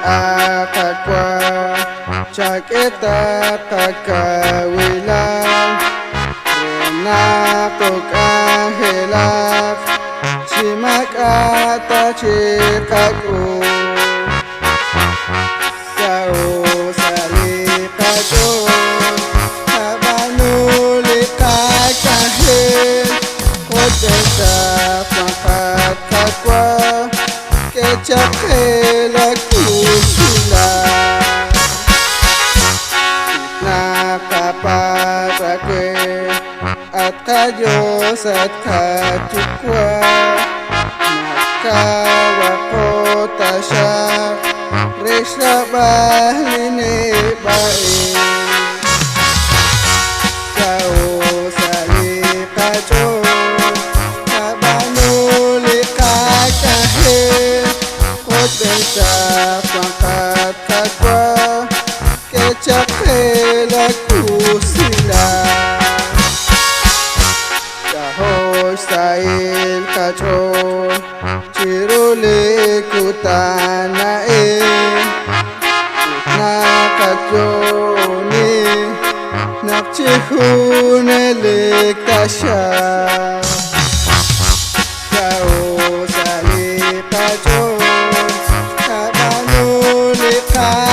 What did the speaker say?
akakwa Chaketa kakawila Renakok ahelak Chimakata chikaku Sao salikato Habanuli kakahin Kodeta pangkat kakwa Kecap helaku sila Nakaparakwe At kajos at kachukwa Nakawakota siya Resha bahlini bae Sao salikato Habanuli kakahin Kodeta pangkat kakwa Kecap helaku sila Dahoy sail kacho Chiruli kutanae Nakatyoni Nakchihunelik tasya Sao salikacho Habanuli kakahin